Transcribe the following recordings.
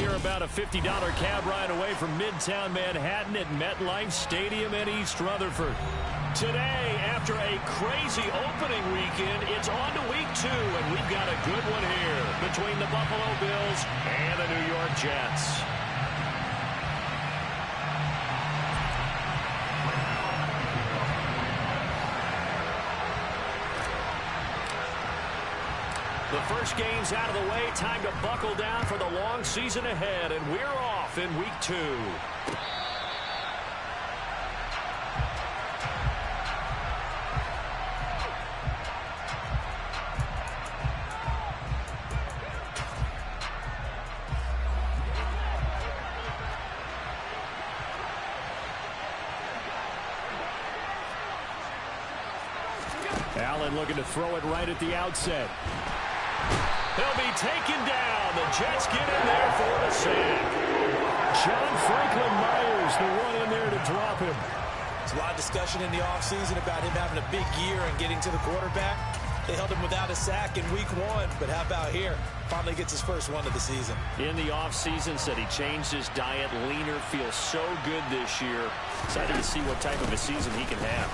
You're about a $50 cab ride away from Midtown Manhattan at MetLife Stadium in East Rutherford. Today, after a crazy opening weekend, it's on to week 2, and we've got a good one here between the Buffalo Bills and the New York Jets. The first game's out of the way. Time to buckle down for the long season ahead, and we're off in week 2. Allen looking to throw it right at the outset. He'll be taken down. The Jets get in there for the sack. John Franklin Myers, the one in there to drop him. There's a lot of discussion in the offseason about him having a big year and getting to the quarterback. They held him without a sack in week 1, but how about here? Finally gets his first one of the season. In the offseason, said he changed his diet, leaner, feels so good this year. Excited to see what type of a season he can have.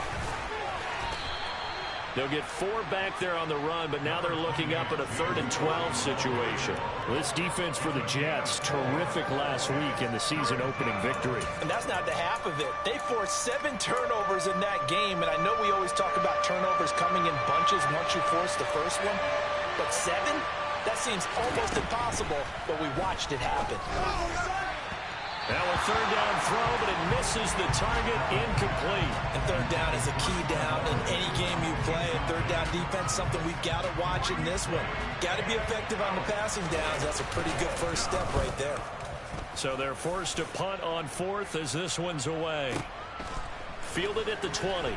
They'll get 4 back there on the run, but now they're looking up at a 3rd and 12 situation. This defense for the Jets, terrific last week in the season-opening victory. And that's not the half of it. They forced 7 turnovers in that game, and I know we always talk about turnovers coming in bunches once you force the first one, but 7? That seems almost impossible, but we watched it happen. Now a 3rd down throw, but it misses the target, incomplete. And 3rd down is a key down in any game you play. And 3rd down defense, something we've got to watch in this one. Got to be effective on the passing downs. That's a pretty good first step right there. So they're forced to punt on 4th as this one's away. Fielded at the 20. We'll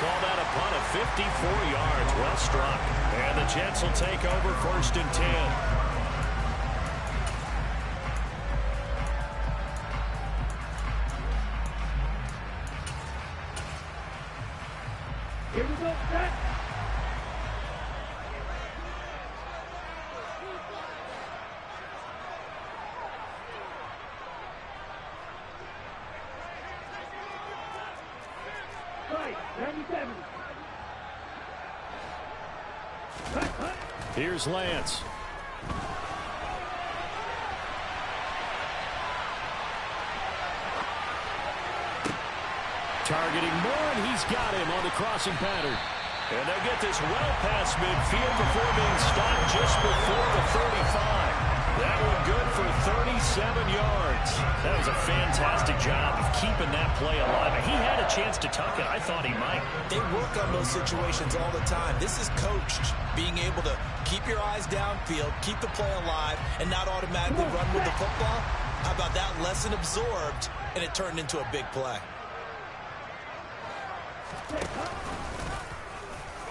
call that a punt of 54 yards. Well struck. And the Jets will take over 1st and 10. Here we go, set. Right, 97. Here's Lance. Targeting Moore, and he's got him on the crossing pattern. And they'll get this well past midfield before being stopped just before the 35. That one good for 37 yards. That was a fantastic job of keeping that play alive. And he had a chance to tuck it. I thought he might. They work on those situations all the time. This is coached, being able to keep your eyes downfield, keep the play alive, and not automatically run with the football. How about that lesson absorbed, and it turned into a big play.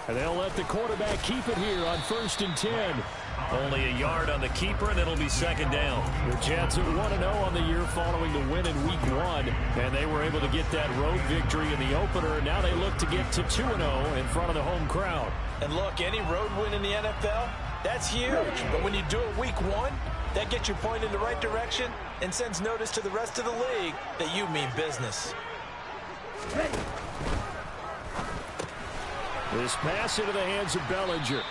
And they'll let the quarterback keep it here on 1st and 10. Only a yard on the keeper, and it'll be 2nd down. The Jets are 1-0 on the year following the win in week 1, and they were able to get that road victory in the opener, and now they look to get to 2-0 in front of the home crowd. And look, any road win in the NFL, that's huge. But when you do it week 1, that gets you pointed in the right direction and sends notice to the rest of the league that you mean business. This pass into the hands of Bellinger.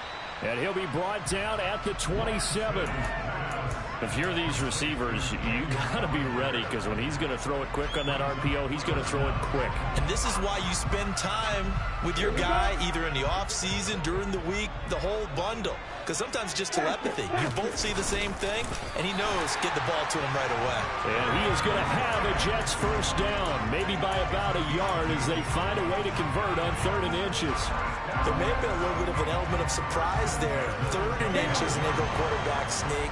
And he'll be brought down at the 27. If you're these receivers, you got to be ready, because when he's going to throw it quick on that RPO, he's going to throw it quick. And this is why you spend time with your guy, either in the offseason, during the week, the whole bundle. Because sometimes it's just telepathy. You both see the same thing, and he knows get the ball to him right away. And he is going to have a Jets first down, maybe by about a yard, as they find a way to convert on 3rd and inches. There may have been a little bit of an element of surprise there. 3rd and inches, and they go quarterback sneak.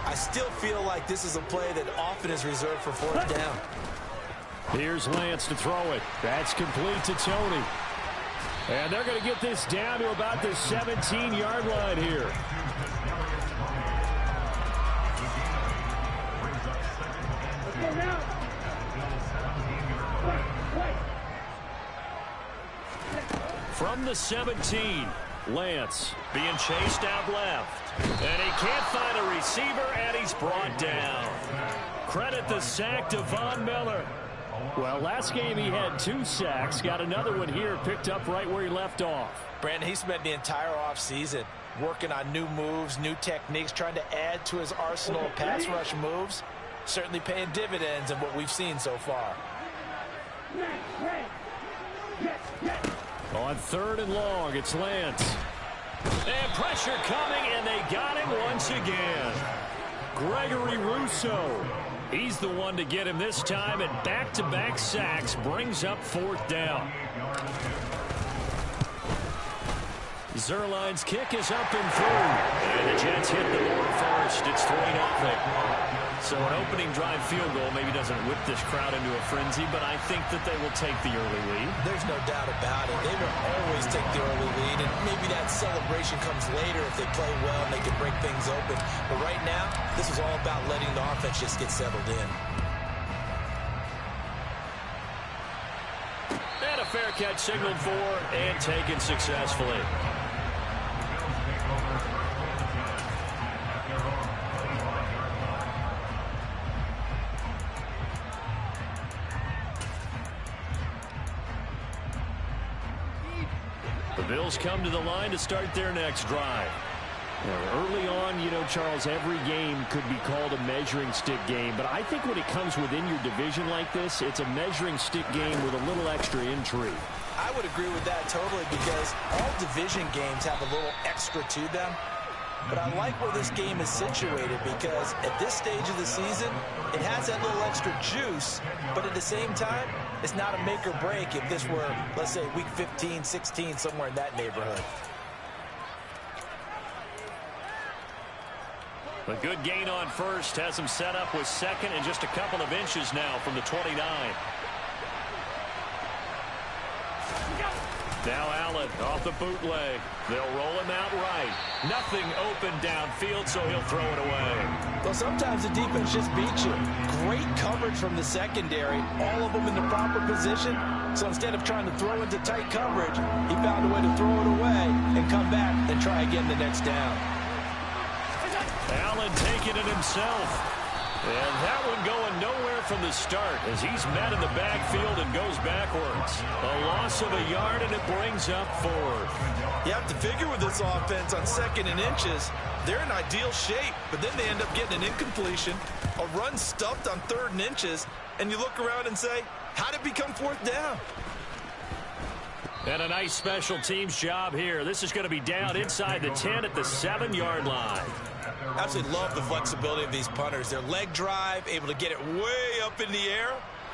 I still feel like this is a play that often is reserved for 4th down. Here's Lance to throw it. That's complete to Tony. And they're going to get this down to about the 17-yard line here. From the 17, Lance being chased out left. And he can't find a receiver, and he's brought down. Credit the sack to Von Miller. Well, last game he had 2 sacks. Got another one here, picked up right where he left off. Brandon, he spent the entire offseason working on new moves, new techniques, trying to add to his arsenal of pass rush moves. Certainly paying dividends in what we've seen so far. On 3rd and long, it's Lance. And pressure coming, and they got him once again. Gregory Rousseau. He's the one to get him this time, and back-to-back sacks brings up 4th down. Zuerlein's kick is up and through. And the Jets hit the board first. It's 3-0. So an opening drive field goal maybe doesn't whip this crowd into a frenzy, but I think that they will take the early lead. There's no doubt about it. They will always take the early lead, and maybe that celebration comes later if they play well and they can break things open. But right now, this is all about letting the offense just get settled in. And a fair catch signaled for and taken successfully. The Bills come to the line to start their next drive. Now, early on, you know, Charles, every game could be called a measuring stick game. But I think when it comes within your division like this, it's a measuring stick game with a little extra intrigue. I would agree with that totally, because all division games have a little extra to them. But I like where this game is situated, because at this stage of the season, it has that little extra juice, but at the same time, it's not a make or break if this were, let's say, week 15, 16, somewhere in that neighborhood. A good gain on first has him set up with 2nd and just a couple of inches now from the 29. Now Allen off the bootleg. They'll roll him out right. Nothing open downfield, so he'll throw it away. Well, sometimes the defense just beats you. Great coverage from the secondary. All of them in the proper position. So instead of trying to throw into tight coverage, he found a way to throw it away and come back and try again the next down. Allen taking it himself. And that one going nowhere from the start as he's met in the backfield and goes backwards. A loss of a yard, and it brings up 4th. You have to figure with this offense on 2nd and inches, they're in ideal shape, but then they end up getting an incompletion, a run stuffed on 3rd and inches, and you look around and say, how did it become 4th down? And a nice special teams job here. This is going to be down inside the 10 at the 7-yard line. Absolutely love the flexibility of these punters. Their leg drive, able to get it way up in the air,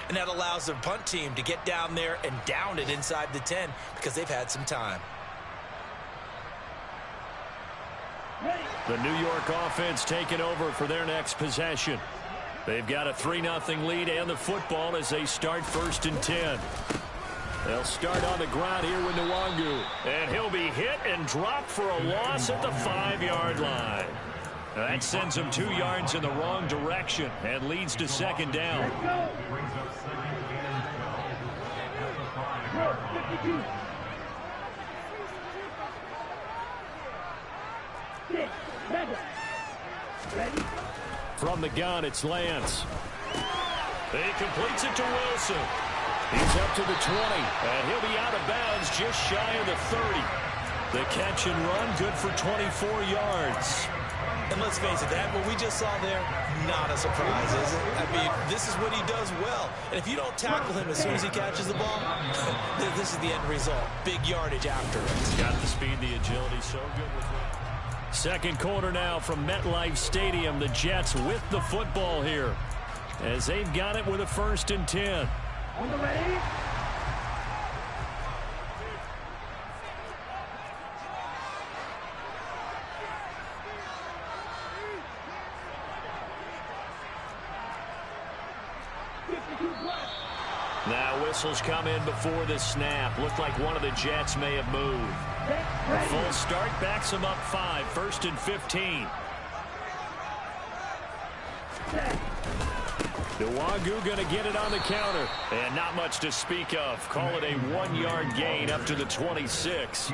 and that allows their punt team to get down there and down it inside the 10 because they've had some time. The New York offense taking over for their next possession. They've got a 3-0 lead and the football as they start 1st and 10. They'll start on the ground here with Nwangu. And he'll be hit and dropped for a loss at the 5-yard line. That sends him 2 yards in the wrong direction and leads to 2nd down. From the gun, it's Lance. He completes it to Wilson. He's up to the 20, and he'll be out of bounds just shy of the 30. The catch and run good for 24 yards. And let's face it, that what we just saw there, not a surprise, is it? I mean, this is what he does well. And if you don't tackle him as soon as he catches the ball, this is the end result. Big yardage after it. He's got the speed, the agility, so good with it. 2nd quarter now from MetLife Stadium. The Jets with the football here as they've got it with a 1st and 10. On the ready. Now whistles come in before the snap. Looked like one of the Jets may have moved. A full start backs them up 5. 1st and 15. Nwagu going to get it on the counter. And not much to speak of. Call it a 1-yard gain up to the 26.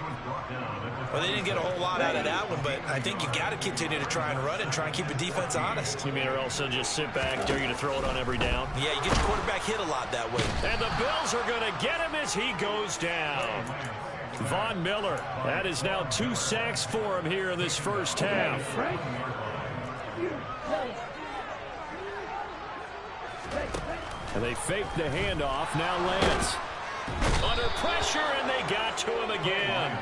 Well, they didn't get a whole lot out of that one, but I think you got to continue to try and run and try and keep the defense honest. You mean or else they'll just sit back, dare you to throw it on every down? Yeah, you get your quarterback hit a lot that way. And the Bills are going to get him as he goes down. Von Miller, that is now 2 sacks for him here in this first half. And they faked the handoff. Now Lance under pressure, and they got to him again.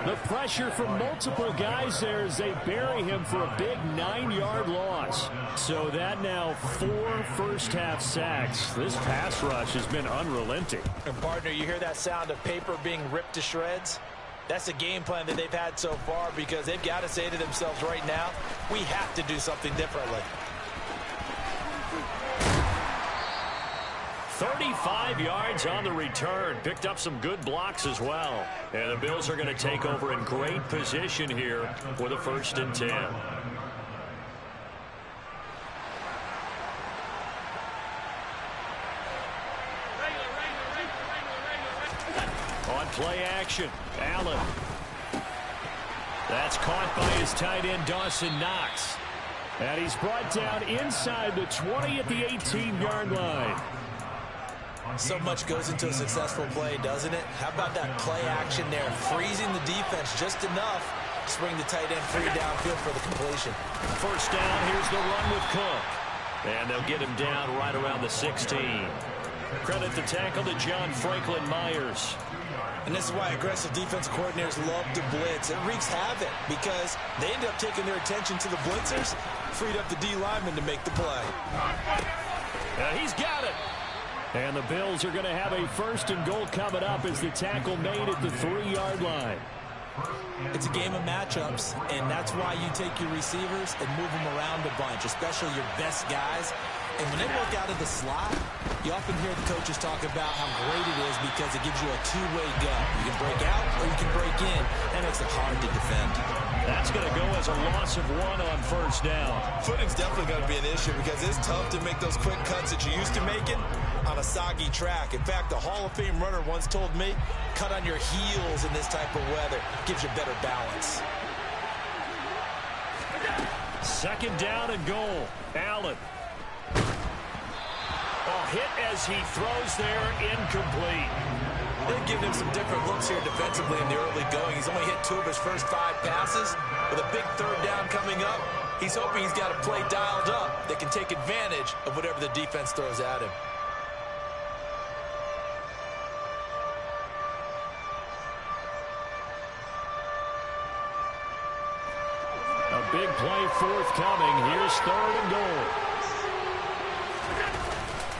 The pressure from multiple guys there as they bury him for a big 9-yard loss. So that now 4 first-half sacks. This pass rush has been unrelenting. And partner, you hear that sound of paper being ripped to shreds? That's the game plan that they've had so far, because they've got to say to themselves right now, we have to do something differently. 35 yards on the return. Picked up some good blocks as well. And the Bills are going to take over in great position here for the 1st and 10. On play action, Allen. That's caught by his tight end, Dawson Knox. And he's brought down inside the 20 at the 18-yard line. So much goes into a successful play, doesn't it? How about that play action there? Freezing the defense just enough to bring the tight end free downfield for the completion. First down, here's the run with Cook. And they'll get him down right around the 16. Credit the tackle to John Franklin Myers. And this is why aggressive defensive coordinators love to blitz. It wreaks havoc because they end up taking their attention to the blitzers, freed up the D lineman to make the play. He's got it. And the Bills are going to have a 1st and goal coming up as the tackle made at the 3-yard line. It's a game of matchups, and that's why you take your receivers and move them around a bunch, especially your best guys. And when they work out of the slot, you often hear the coaches talk about how great it is because it gives you a two-way go. You can break out or you can break in. That makes it hard to defend. That's going to go as a loss of 1 on first down. Footing's definitely going to be an issue because it's tough to make those quick cuts that you're used to making on a soggy track. In fact, the Hall of Fame runner once told me, cut on your heels in this type of weather. Gives you better balance. 2nd down and goal. Allen. Hit as he throws there, incomplete. They've given him some different looks here defensively in the early going. He's only hit 2 of his first 5 passes. With a big 3rd down coming up, he's hoping he's got a play dialed up that can take advantage of whatever the defense throws at him. A big play forthcoming. Here's 3rd and goal.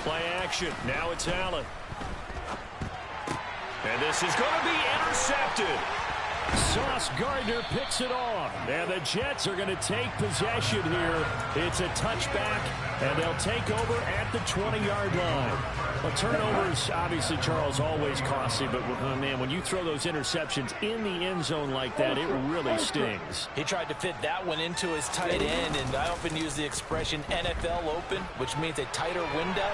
Play action. Now it's Allen. And this is going to be intercepted. Sauce Gardner picks it off. And the Jets are going to take possession here. It's a touchback, and they'll take over at the 20-yard line. Well, turnovers, obviously, Charles, always costly. But, man, when you throw those interceptions in the end zone like that, it really stings. He tried to fit that one into his tight end, and I often use the expression NFL open, which means a tighter window.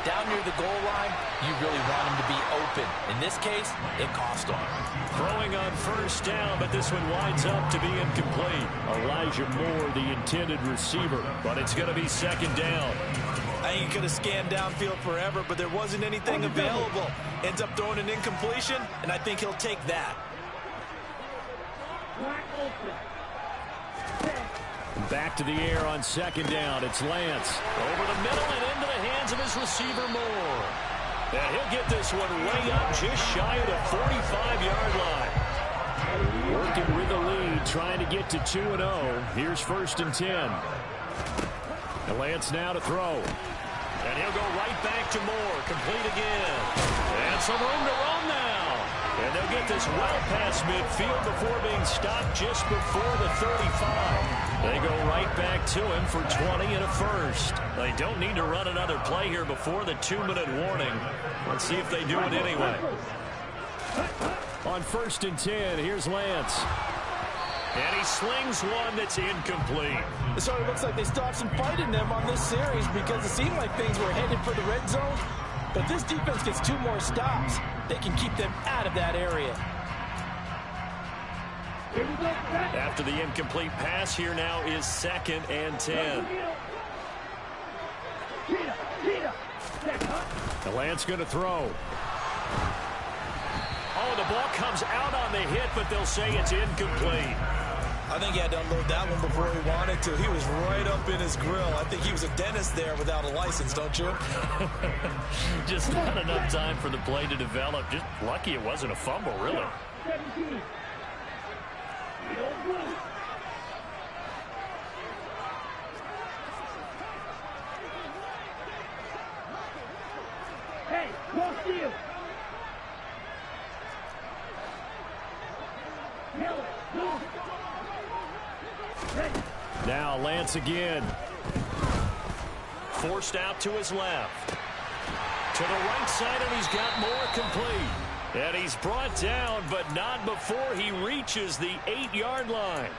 Down near the goal line, you really want him to be open. In this case, it cost him. Throwing on first down, but this one winds up to be incomplete. Elijah Moore, the intended receiver, but it's going to be 2nd down. I think he could have scanned downfield forever, but there wasn't anything available. Ends up throwing an incompletion, and I think he'll take that. Back to the air on 2nd down. It's Lance. Over the middle and into the hands of his receiver, Moore. And he'll get this one way up just shy of the 45-yard line. Working with the lead, trying to get to 2-0. Here's 1st and 10. And Lance now to throw. And he'll go right back to Moore. Complete again. And some room to run now. And they'll get this well past midfield before being stopped just before the 35. They go right back to him for 20 and a 1st. They don't need to run another play here before the 2-minute warning. Let's see if they do it anyway. On 1st and 10, here's Lance. And he slings one that's incomplete. It sort of looks like they stopped some fight in them on this series because it seemed like things were headed for the red zone. But if this defense gets 2 more stops, they can keep them out of that area. After the incomplete pass, here now is 2nd and 10. The Lance going to throw. Oh, the ball comes out on the hit, but they'll say it's incomplete. I think he had to unload that one before he wanted to. He was right up in his grill. I think he was a dentist there without a license, don't you? Just not enough time for the play to develop. Just lucky it wasn't a fumble, really. 17. Hey, cross you. Now Lance again. Forced out to his left. To the right side, and he's got more complete. And he's brought down, but not before he reaches the 8-yard line.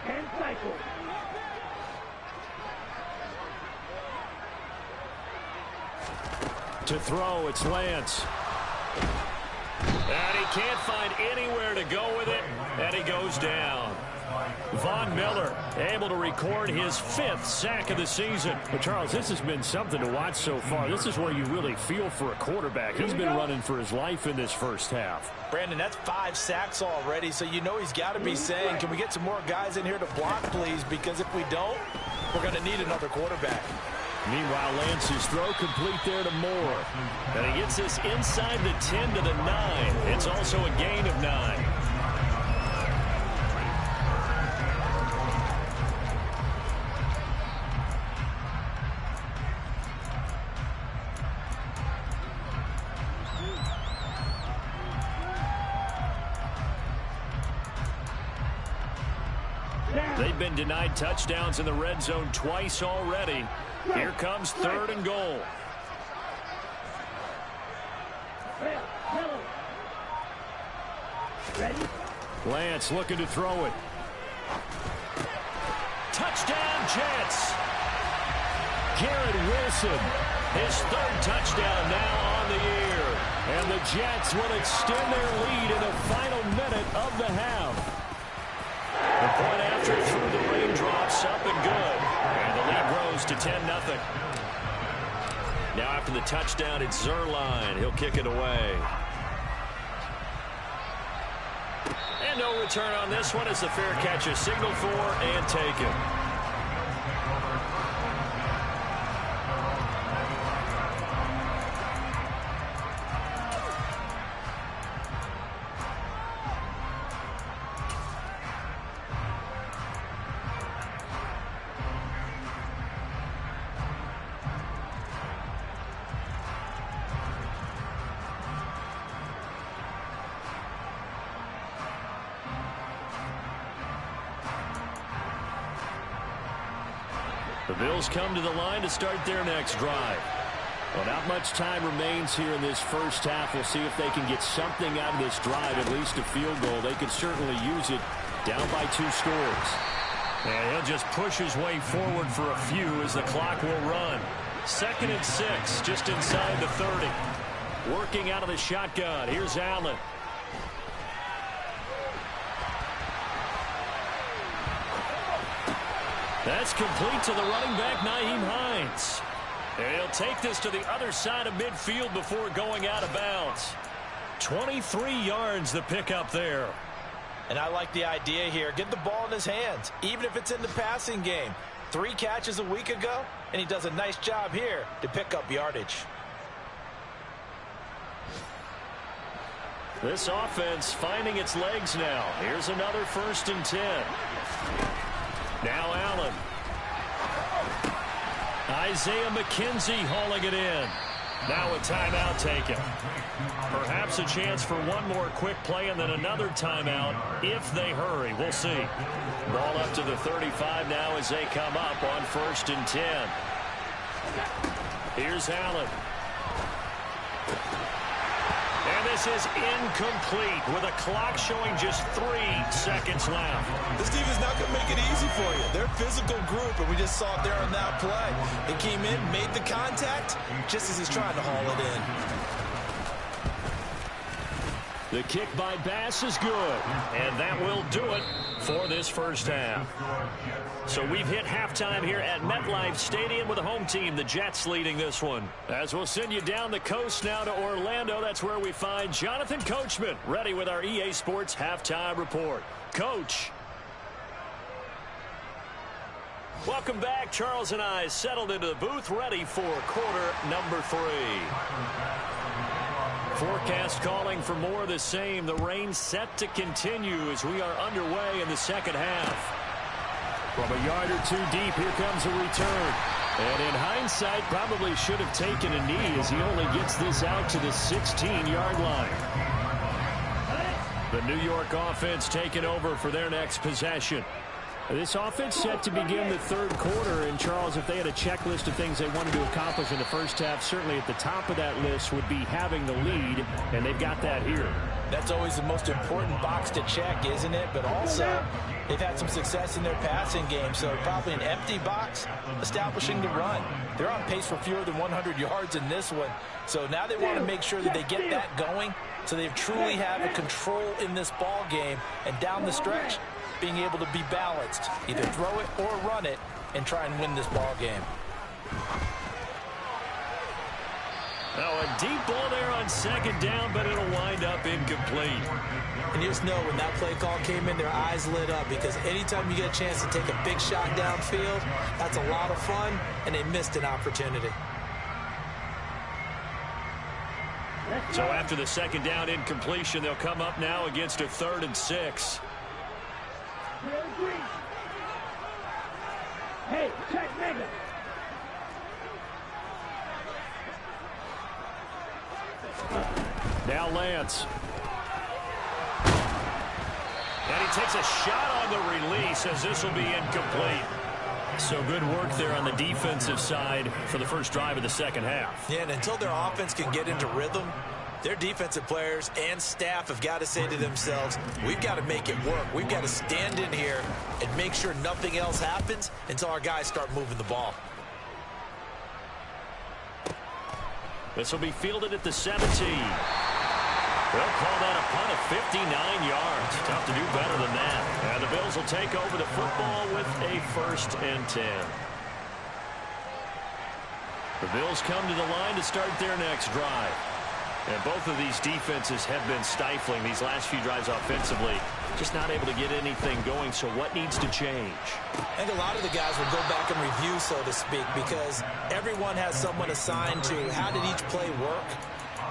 And cycle. To throw, it's Lance. And he can't find anywhere to go with it, and he goes down. Von Miller able to record his 5th sack of the season. But Charles, this has been something to watch so far. This is where you really feel for a quarterback. He's been running for his life in this first half. Brandon, that's 5 sacks already, so you know he's got to be saying, can we get some more guys in here to block, please? Because if we don't, we're going to need another quarterback. Meanwhile, Lance's throw complete there to Moore. And he gets this inside the 10 to the 9. It's also a gain of 9. They've been denied touchdowns in the red zone twice already. Here comes 3rd and goal. Ready? Lance looking to throw it. Touchdown, Jets. Garrett Wilson, his 3rd touchdown now on the year. And the Jets will extend their lead in the final minute of the half. The point after through the raindrops, up and good. And the lead grows to 10-0. Now after the touchdown, it's Zuerlein. He'll kick it away. And no return on this one as the fair catch is signaled for and taken. The Bills come to the line to start their next drive. Well, not much time remains here in this first half. We'll see if they can get something out of this drive, at least a field goal. They could certainly use it down by 2 scores. And he'll just push his way forward for a few as the clock will run. 2nd and 6, just inside the 30. Working out of the shotgun. Here's Allen. That's complete to the running back, Nyheim Hines. And he'll take this to the other side of midfield before going out of bounds. 23 yards the pickup there. And I like the idea here. Get the ball in his hands, even if it's in the passing game. 3 catches a week ago, and he does a nice job here to pick up yardage. This offense finding its legs now. Here's another 1st and 10. Now Allen. Isaiah McKenzie hauling it in. Now a timeout taken. Perhaps Perhaps a chance for one more quick play and then another timeout if they hurry. We'll see. Ball up to the 35 now as they come up on 1st and 10. Here's Allen. And this is incomplete with a clock showing just 3 seconds left. This defense is not going to make it easy for you. They're a physical group, and we just saw it there on that play. They came in, made the contact, just as he's trying to haul it in. The kick by Bass is good, and that will do it for this first half. So we've hit halftime here at MetLife Stadium with the home team, the Jets, leading this one. As we'll send you down the coast now to Orlando, that's where we find Jonathan Coachman, ready with our EA Sports halftime report. Coach. Welcome back. Charles and I settled into the booth, ready for quarter number 3. Forecast calling for more of the same. The rain set to continue as we are underway in the second half. From a yard or 2 deep, here comes a return. And in hindsight, probably should have taken a knee as he only gets this out to the 16-yard line. The New York offense taking over for their next possession. This offense set to begin the 3rd quarter, and Charles, if they had a checklist of things they wanted to accomplish in the first half, certainly at the top of that list would be having the lead, and they've got that here. That's always the most important box to check, isn't it? But also, they've had some success in their passing game, so probably an empty box establishing the run. They're on pace for fewer than 100 yards in this one, so now they want to make sure that they get that going so they truly have a control in this ball game, and down the stretch, being able to be balanced, either throw it or run it, and try and win this ball game. Now a deep ball there on 2nd down, but it'll wind up incomplete. And you just know when that play call came in, their eyes lit up, because anytime you get a chance to take a big shot downfield, that's a lot of fun, and they missed an opportunity. So after the 2nd down incompletion, they'll come up now against a 3rd and 6. Hey, check nigga. Now Lance. And he takes a shot on the release as this will be incomplete. So good work there on the defensive side for the first drive of the second half. Yeah, and until their offense can get into rhythm, their defensive players and staff have got to say to themselves, we've got to make it work. We've got to stand in here and make sure nothing else happens until our guys start moving the ball. This will be fielded at the 17. They'll call that a punt of 59 yards. Tough to do better than that. And the Bills will take over the football with a 1st and 10. The Bills come to the line to start their next drive. And both of these defenses have been stifling these last few drives offensively. Just not able to get anything going, so what needs to change? I think a lot of the guys will go back and review, so to speak, because everyone has someone assigned to how did each play work.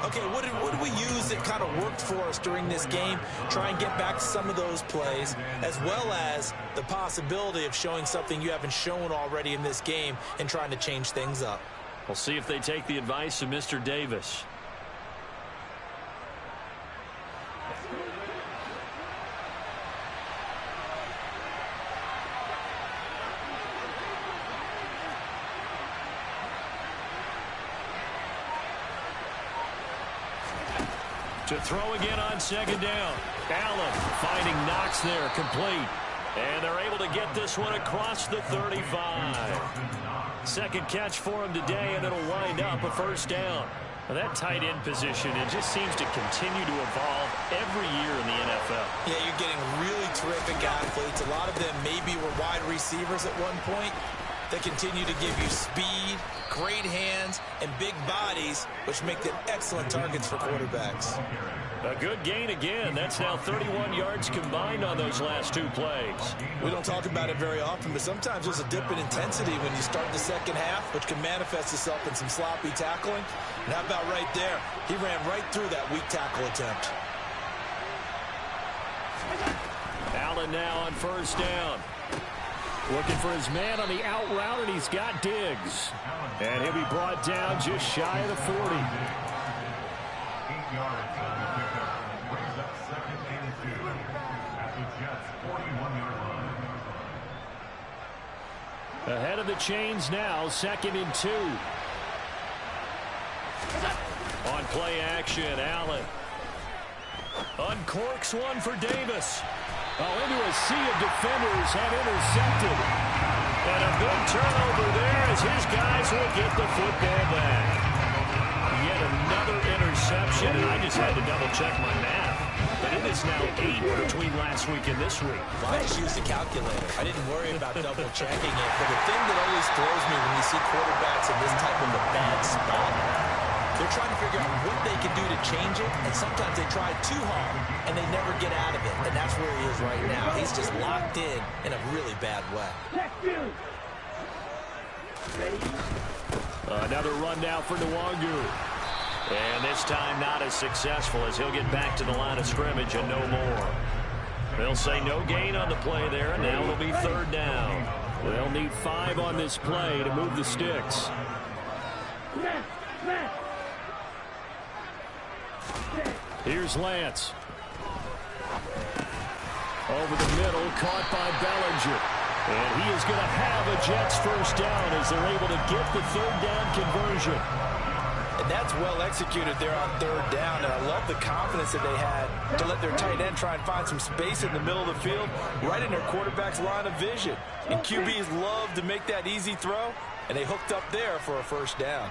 Okay, what did we use that kind of worked for us during this game? Try and get back to some of those plays, as well as the possibility of showing something you haven't shown already in this game and trying to change things up. We'll see if they take the advice of Mr. Davis. To throw again on 2nd down. Allen finding Knox there, complete. And they're able to get this one across the 35. Second catch for him today, and it'll wind up a 1st down. Now that tight end position, it just seems to continue to evolve every year in the NFL. Yeah, you're getting really terrific athletes. A lot of them maybe were wide receivers at one point. They continue to give you speed, great hands, and big bodies, which make them excellent targets for quarterbacks. A good gain again. That's now 31 yards combined on those last 2 plays. We don't talk about it very often, but sometimes there's a dip in intensity when you start the second half, which can manifest itself in some sloppy tackling. And how about right there? He ran right through that weak tackle attempt. Allen now on 1st down. Looking for his man on the out route, and he's got Diggs. And he'll be brought down just shy of the 40. yards on the pickup. Brings up 2nd and 2 at the Jets' 41-yard line. Ahead of the chains now, 2nd and 2. On play action, Allen. Uncorks one for Davis. Into a sea of defenders have intercepted. And a big turnover there as his guys will get the football back. Yet another interception, and I just had to double-check my math. But it is now 8 between last week and this week. Well, I just used a calculator. I didn't worry about double-checking it. But the thing that always throws me when you see quarterbacks in this type of a bad spot, they're trying to figure out what they can do to change it, and sometimes they try too hard, and they never get out of it. And that's where he is right now. He's just locked in a really bad way. Another run now for Nwangu. And this time not as successful as he'll get back to the line of scrimmage and no more. They'll say no gain on the play there, and now it'll be 3rd down. They'll need 5 on this play to move the sticks. Here's Lance. Over the middle, caught by Bellinger. And he is going to have a Jets 1st down as they're able to get the 3rd down conversion. And that's well executed there on 3rd down. And I love the confidence that they had to let their tight end try and find some space in the middle of the field, right in their quarterback's line of vision. And QBs love to make that easy throw, and they hooked up there for a 1st down.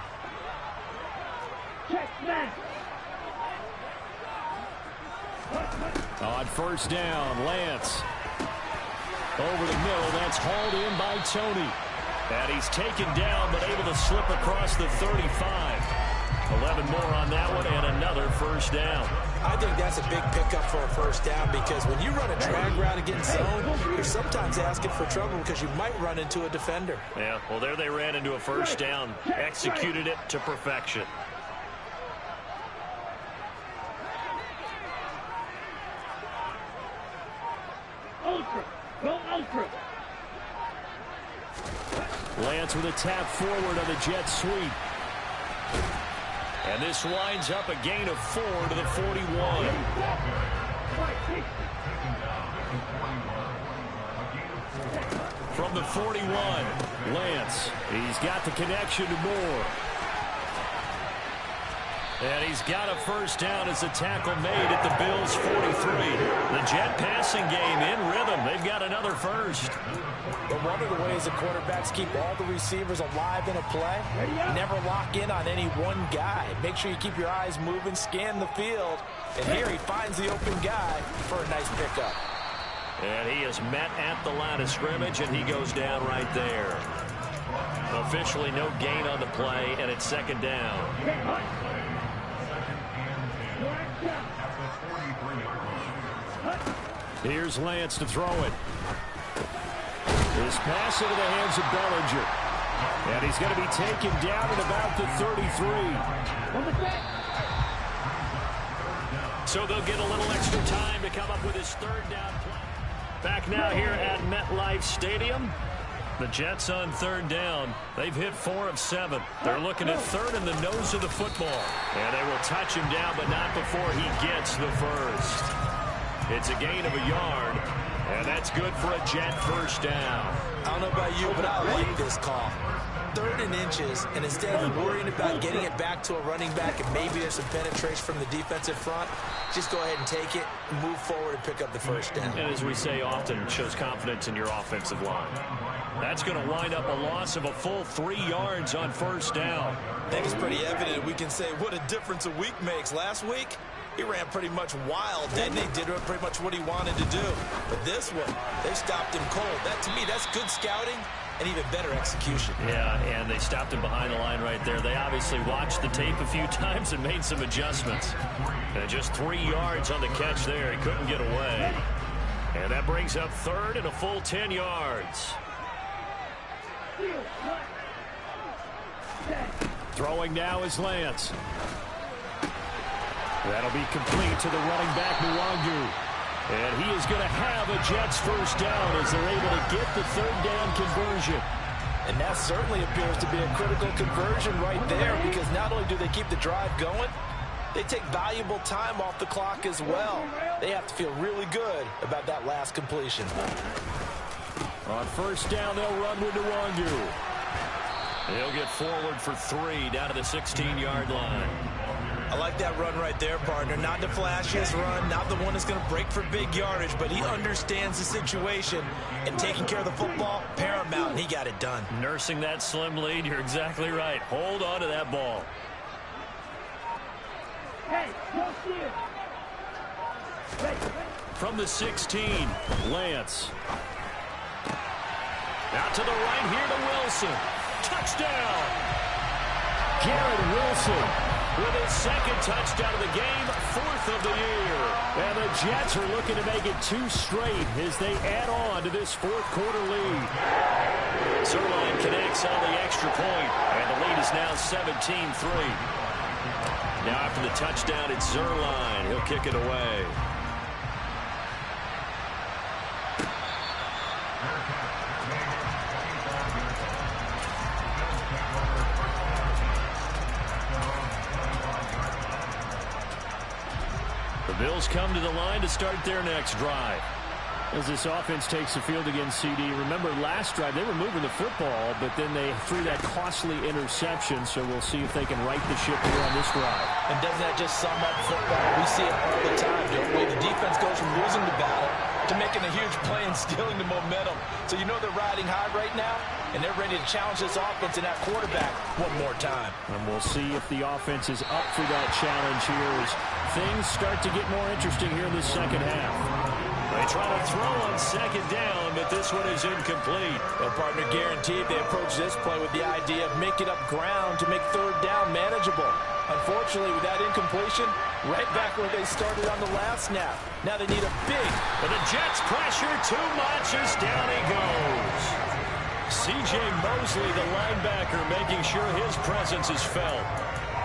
On 1st down, Lance. Over the middle, that's hauled in by Tony. And he's taken down, but able to slip across the 35. 11 more on that one, and another 1st down. I think that's a big pickup for a 1st down, because when you run a drag route against zone, you're sometimes asking for trouble because you might run into a defender. Yeah, well, there they ran into a 1st down. Executed it to perfection. Ultra. Go ultra. Lance with a tap forward of the jet sweep. And this winds up a gain of 4 to the 41. From the 41, Lance. He's got the connection to Moore. And he's got a 1st down as the tackle made at the Bills' 43. The Jet passing game in rhythm. They've got another 1st. But one of the ways the quarterbacks keep all the receivers alive in a play, never lock in on any one guy. Make sure you keep your eyes moving, scan the field. And here he finds the open guy for a nice pickup. And he is met at the line of scrimmage, and he goes down right there. Officially no gain on the play, and it's 2nd down. Here's Lance to throw it. His pass into the hands of Bellinger. And he's going to be taken down at about the 33. So they'll get a little extra time to come up with his 3rd down play. Back now here at MetLife Stadium. The Jets on 3rd down. They've hit 4 of 7. They're looking at 3rd in the nose of the football. And they will touch him down, but not before he gets the 1st. It's a gain of a yard, and that's good for a Jet 1st down. I don't know about you, but I like this call. 3rd and inches, and instead of worrying about getting it back to a running back and maybe there's some penetration from the defensive front, just go ahead and take it, move forward, and pick up the 1st down. And as we say often, it shows confidence in your offensive line. That's going to wind up a loss of a full 3 yards on 1st down. I think it's pretty evident. We can say what a difference a week makes. Last week, he ran pretty much wild, didn't he? Did pretty much what he wanted to do. But this one, they stopped him cold. That, to me, that's good scouting and even better execution. Yeah, and they stopped him behind the line right there. They obviously watched the tape a few times and made some adjustments. And just 3 yards on the catch there. He couldn't get away. And that brings up 3rd and a full 10 yards. Throwing now is Lance. That'll be complete to the running back, Nwangu. And he is going to have a Jets 1st down as they're able to get the 3rd down conversion. And that certainly appears to be a critical conversion right there, because not only do they keep the drive going, they take valuable time off the clock as well. They have to feel really good about that last completion. On first down, they'll run with Nwangu. He'll get forward for 3 down to the 16-yard line. I like that run right there, partner. Not the flashiest run, not the one that's going to break for big yardage, but he understands the situation, and taking care of the football, paramount, and he got it done. Nursing that slim lead, you're exactly right. Hold on to that ball. Hey, go steal. From the 16, Lance. Out to the right here to Wilson. Touchdown! Garrett Wilson with his second touchdown of the game, 4th of the year. And the Jets are looking to make it 2 straight as they add on to this 4th quarter lead. Zuerlein connects on the extra point, and the lead is now 17-3. Now after the touchdown, it's Zuerlein. He'll kick it away. The Bills come to the line to start their next drive. As this offense takes the field against CD, remember last drive they were moving the football, but then they threw that costly interception, so we'll see if they can right the ship here on this drive. And doesn't that just sum up football? We see it all the time, don't we? The defense goes from losing the battle to making a huge play and stealing the momentum. So you know they're riding high right now, and they're ready to challenge this offense and that quarterback one more time. And we'll see if the offense is up for that challenge here as things start to get more interesting here in the second half. They try to throw on second down, but this one is incomplete. Well, partner, guaranteed they approach this play with the idea of making up ground to make third down manageable. Unfortunately, with that incompletion, right back where they started on the last snap. Now they need a big... But the Jets pressure too much as down he goes. C.J. Mosley, the linebacker, making sure his presence is felt.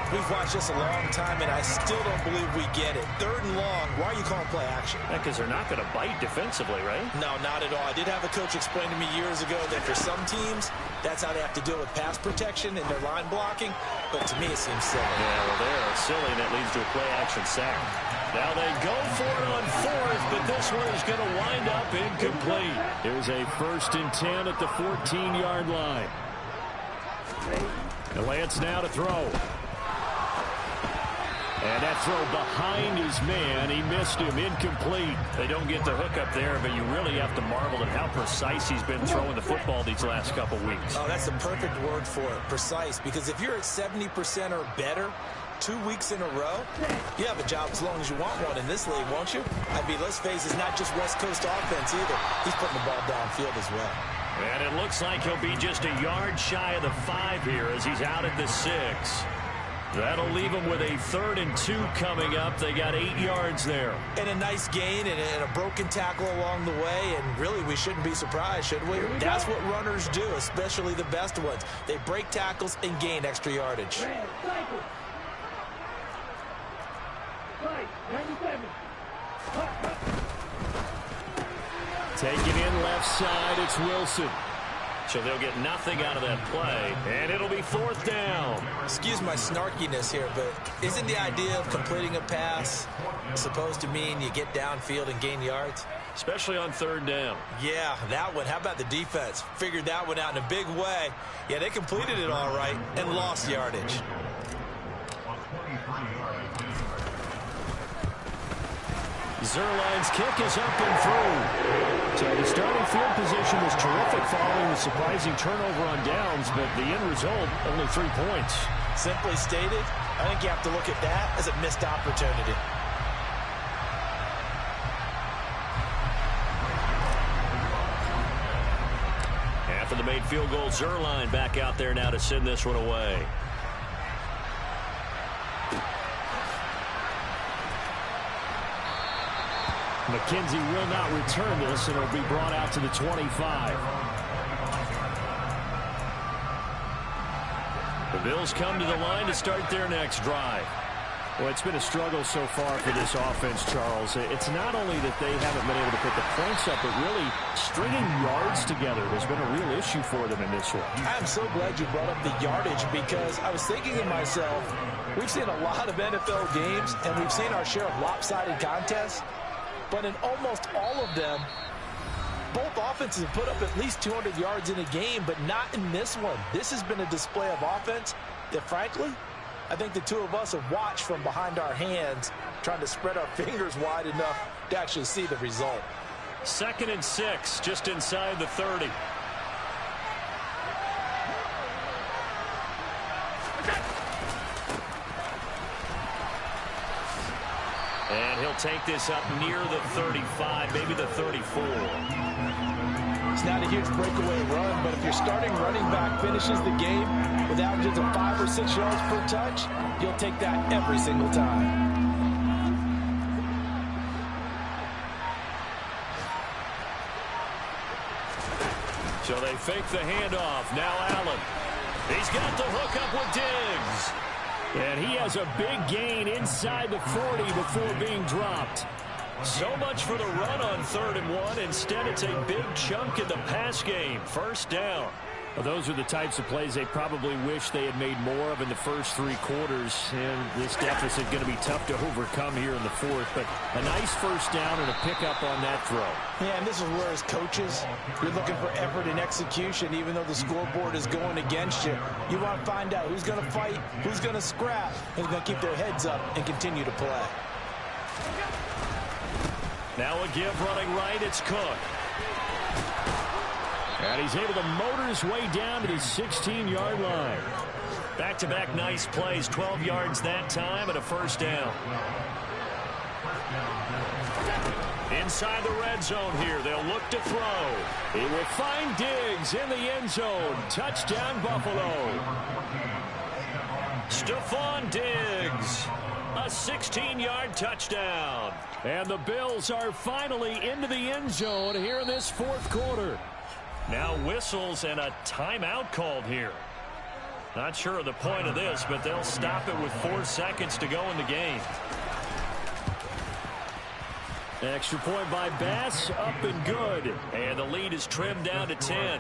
We've watched this a long time, and I still don't believe we get it. 3rd and long. Why are you calling play action? Yeah, because they're not going to bite defensively, right? No, not at all. I did have a coach explain to me years ago that for some teams, that's how they have to deal with pass protection and their line blocking. But to me, it seems silly. Yeah, well, they're silly, and that leads to a play-action sack. Now they go for it on 4th, but this one is going to wind up incomplete. Here's a 1st and 10 at the 14-yard line. And Lance now to throw. And that throw behind his man. He missed him. Incomplete. They don't get the hook up there, but you really have to marvel at how precise he's been throwing the football these last couple weeks. Oh, that's the perfect word for it, precise. Because if you're at 70% or better 2 weeks in a row, you have a job as long as you want one in this league, won't you? I mean, let's face it, it's not just West Coast offense either. He's putting the ball downfield as well. And it looks like he'll be just a yard shy of the 5 here as he's out at the 6. That'll leave them with a 3rd and 2 coming up. They got 8 yards there. And a nice gain and a broken tackle along the way. And really, we shouldn't be surprised, should we? That's what runners do, especially the best ones. They break tackles and gain extra yardage. Taking in left side, it's Wilson. So they'll get nothing out of that play, and it'll be 4th down. Excuse my snarkiness here, but isn't the idea of completing a pass supposed to mean you get downfield and gain yards? Especially on 3rd down. Yeah, that one. How about the defense? Figured that one out in a big way. Yeah, they completed it all right and lost yardage. Zuerlein's kick is up and through. So the starting field position was terrific following the surprising turnover on downs, but the end result, only 3 points. Simply stated, I think you have to look at that as a missed opportunity. After the made field goal, Zuerlein back out there now to send this one away. McKenzie will not return this, and it'll be brought out to the 25. The Bills come to the line to start their next drive. Well, it's been a struggle so far for this offense, Charles. It's not only that they haven't been able to put the points up, but really stringing yards together has been a real issue for them in this one. I'm so glad you brought up the yardage because I was thinking to myself, we've seen a lot of NFL games and we've seen our share of lopsided contests, but in almost all of them, both offenses have put up at least 200 yards in a game, but not in this one. This has been a display of offense that, frankly, I think the two of us have watched from behind our hands, trying to spread our fingers wide enough to actually see the result. 2nd and 6, just inside the 30. And he'll take this up near the 35, maybe the 34. It's not a huge breakaway run, but if your starting running back finishes the game with averages of 5 or 6 yards per touch, you'll take that every single time. So they fake the handoff. Now Allen. He's got the hook up with Diggs. And he has a big gain inside the 40 before being dropped. So much for the run on 3rd and 1. Instead, it's a big chunk in the pass game. 1st down. Well, those are the types of plays they probably wish they had made more of in the first 3 quarters. And this deficit going to be tough to overcome here in the 4th. But a nice 1st down and a pickup on that throw. Yeah, and this is where, as coaches, you're looking for effort and execution, even though the scoreboard is going against you. You want to find out who's going to fight, who's going to scrap, and who's going to keep their heads up and continue to play. Now a give running right, it's Cook. And he's able to motor his way down to the 16-yard line. Back-to-back nice plays, 12 yards that time and a 1st down. Inside the red zone here, they'll look to throw. He will find Diggs in the end zone. Touchdown, Buffalo. Stephon Diggs. A 16-yard touchdown. And the Bills are finally into the end zone here in this 4th quarter. Now whistles and a timeout called here. Not sure of the point of this, but they'll stop it with 4 seconds to go in the game. Extra point by Bass, up and good. And the lead is trimmed down to 10.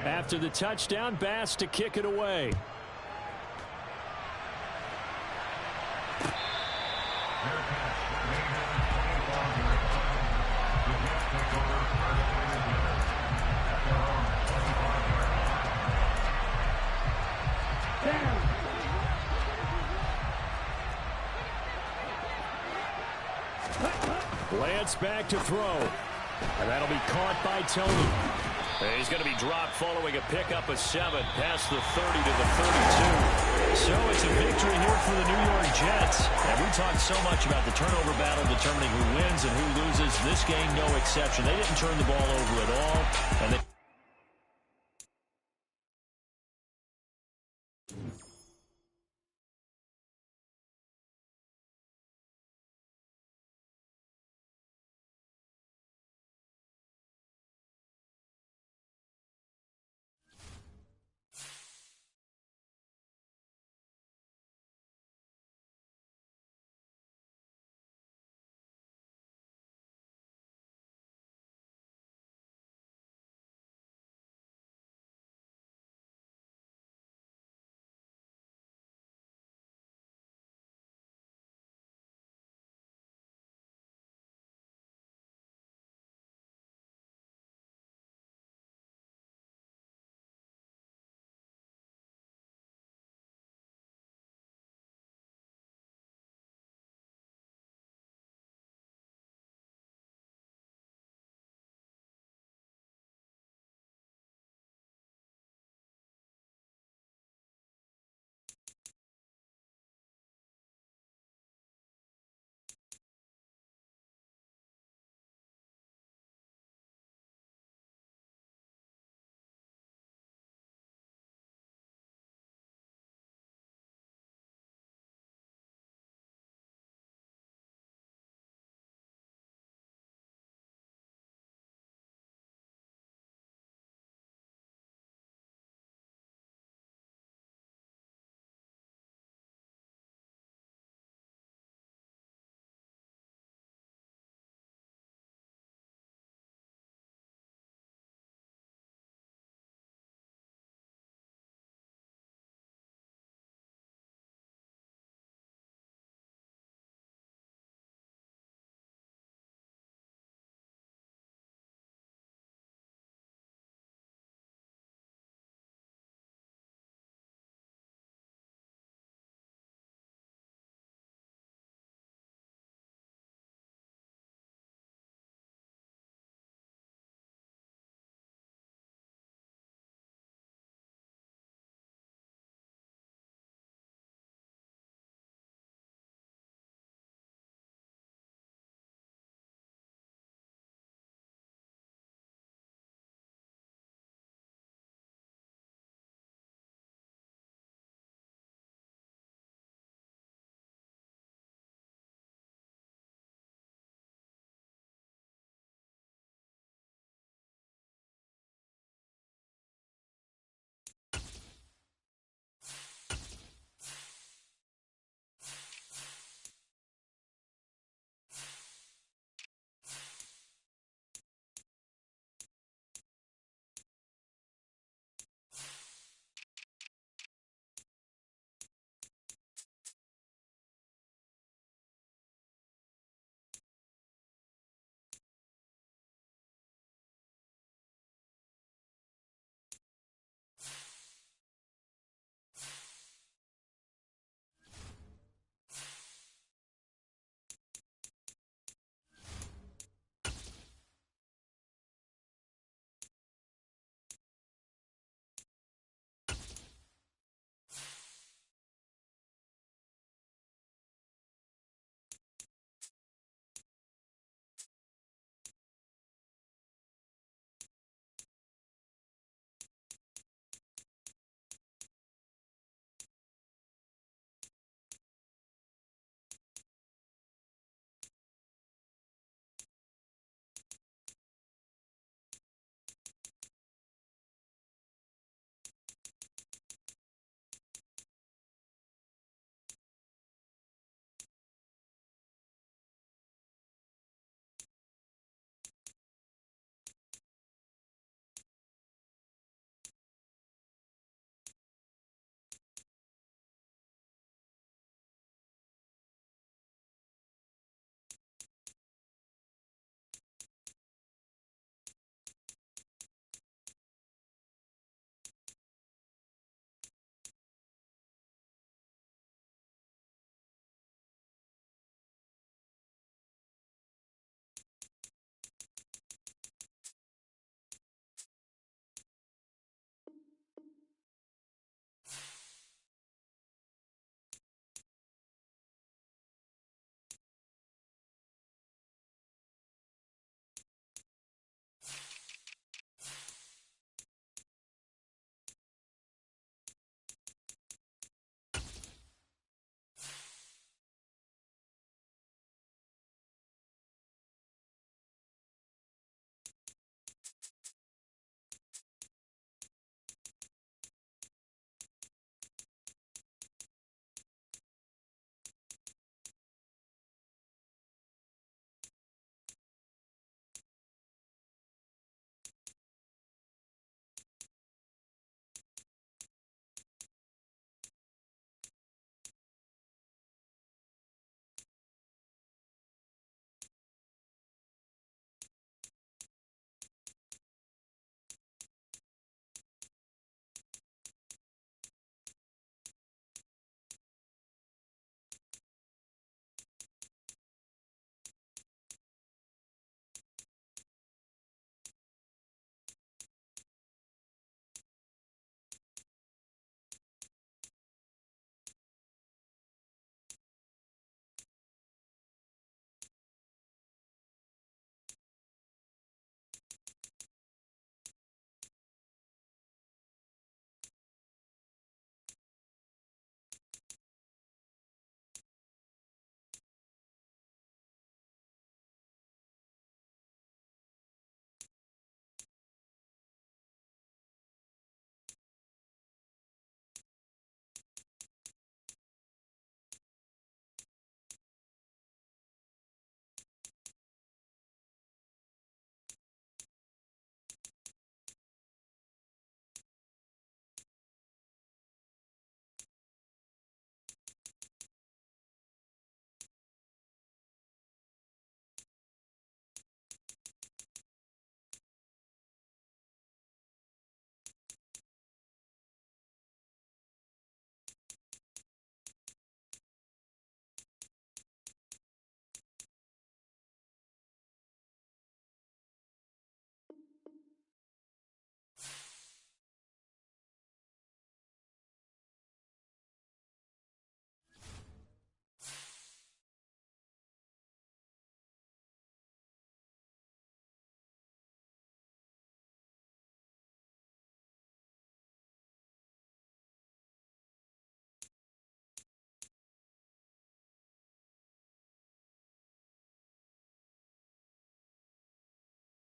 After the touchdown, Bass to kick it away. Lance back to throw. And that'll be caught by Tony. And he's going to be dropped following a pickup of 7 past the 30 to the 32. So it's a victory here for the New York Jets. And we talked so much about the turnover battle determining who wins and who loses. This game, no exception. They didn't turn the ball over at all. And they